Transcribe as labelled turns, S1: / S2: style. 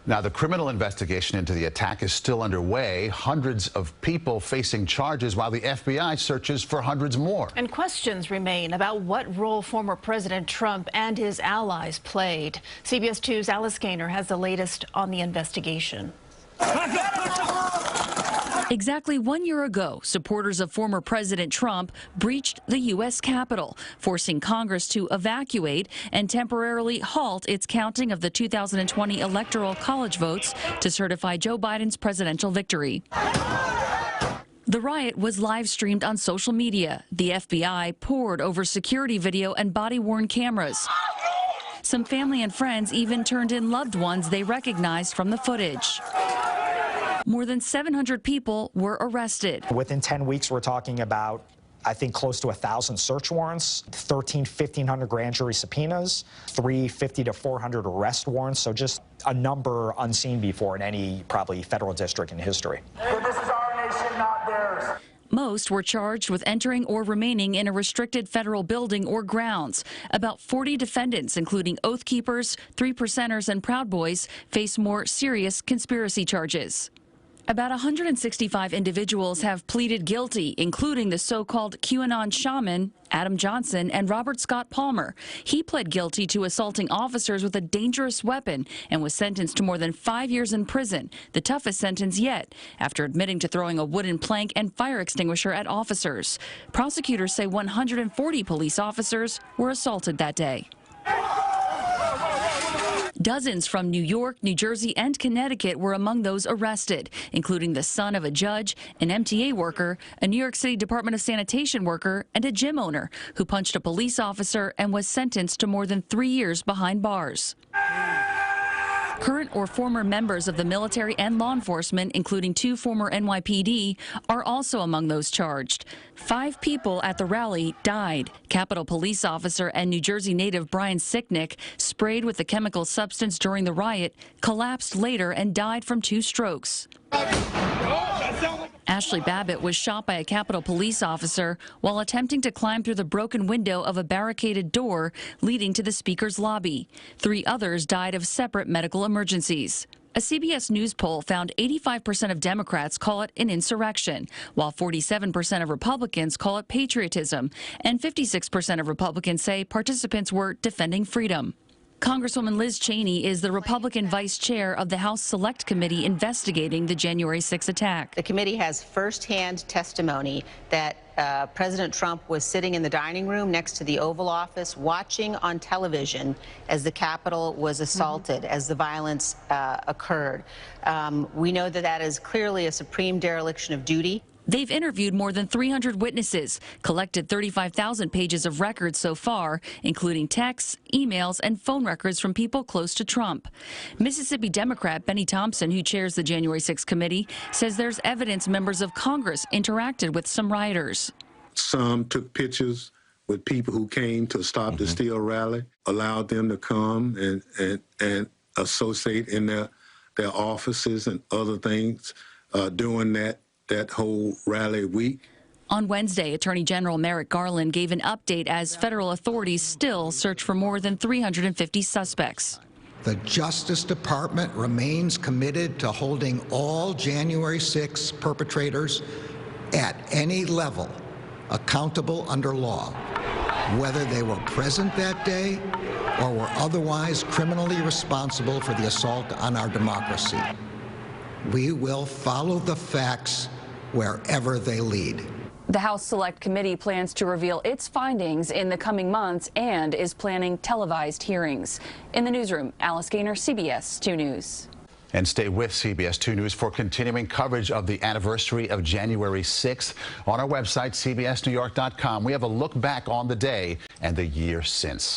S1: Now, the criminal investigation into the attack is still underway. Hundreds of people facing charges while the FBI searches for hundreds more.
S2: And questions remain about what role former President Trump and his allies played. CBS 2's Alice Gaynor has the latest on the investigation.
S3: Exactly 1 year ago, supporters of former President Trump breached the U.S. Capitol, forcing Congress to evacuate and temporarily halt its counting of the 2020 Electoral College votes to certify Joe Biden's presidential victory. The riot was live streamed on social media. The FBI pored over security video and body-worn cameras. Some family and friends even turned in loved ones they recognized from the footage. More than 700 people were arrested.
S4: Within 10 weeks, we're talking about, I think, close to 1,000 search warrants, 1,500 grand jury subpoenas, 350 to 400 arrest warrants. So just a number unseen before in any probably federal district in history.
S5: But this is our nation, not theirs.
S3: Most were charged with entering or remaining in a restricted federal building or grounds. About 40 defendants, including Oath Keepers, Three Percenters, and Proud Boys, face more serious conspiracy charges. About 165 individuals have pleaded guilty, including the so-called QAnon shaman, Adam Johnson, and Robert Scott Palmer. He pled guilty to assaulting officers with a dangerous weapon and was sentenced to more than 5 years in prison, the toughest sentence yet, after admitting to throwing a wooden plank and fire extinguisher at officers. Prosecutors say 140 police officers were assaulted that day. Dozens from New York, New Jersey, and Connecticut were among those arrested, including the son of a judge, an MTA worker, a New York City Department of Sanitation worker, and a gym owner who punched a police officer and was sentenced to more than 3 years behind bars. Current or former members of the military and law enforcement, including 2 former NYPD, are also among those charged. 5 people at the rally died. Capitol Police officer and New Jersey native Brian Sicknick, sprayed with the chemical substance during the riot, collapsed later and died from 2 strokes. Ashley Babbitt was shot by a Capitol Police officer while attempting to climb through the broken window of a barricaded door leading to the Speaker's lobby. 3 others died of separate medical emergencies. A CBS News poll found 85% of Democrats call it an insurrection, while 47% of Republicans call it patriotism, and 56% of Republicans say participants were defending freedom. Congresswoman Liz Cheney is the Republican vice chair of the House Select Committee investigating the January 6 attack.
S6: The committee has firsthand testimony that President Trump was sitting in the dining room next to the Oval Office watching on television as the Capitol was assaulted, as the violence occurred. We know that that is clearly a supreme dereliction of duty.
S3: They've interviewed more than 300 witnesses, collected 35,000 pages of records so far, including texts, emails, and phone records from people close to Trump. Mississippi Democrat Benny Thompson, who chairs the January 6 committee, says there's evidence members of Congress interacted with some rioters.
S7: Some took pictures with people who came to stop the Steele rally, allowed them to come and associate in their offices and other things during that whole rally week.
S3: On Wednesday, Attorney General Merrick Garland gave an update as federal authorities still search for more than 350 suspects.
S8: The Justice Department remains committed to holding all January 6 perpetrators at any level accountable under law, whether they were present that day or were otherwise criminally responsible for the assault on our democracy. We will follow the facts wherever they lead.
S9: The House Select Committee plans to reveal its findings in the coming months and is planning televised hearings. In the newsroom, Alice Gaynor, CBS 2 News.
S1: And stay with CBS 2 News for continuing coverage of the anniversary of January 6th. On our website, cbsnewyork.com, we have a look back on the day and the year since.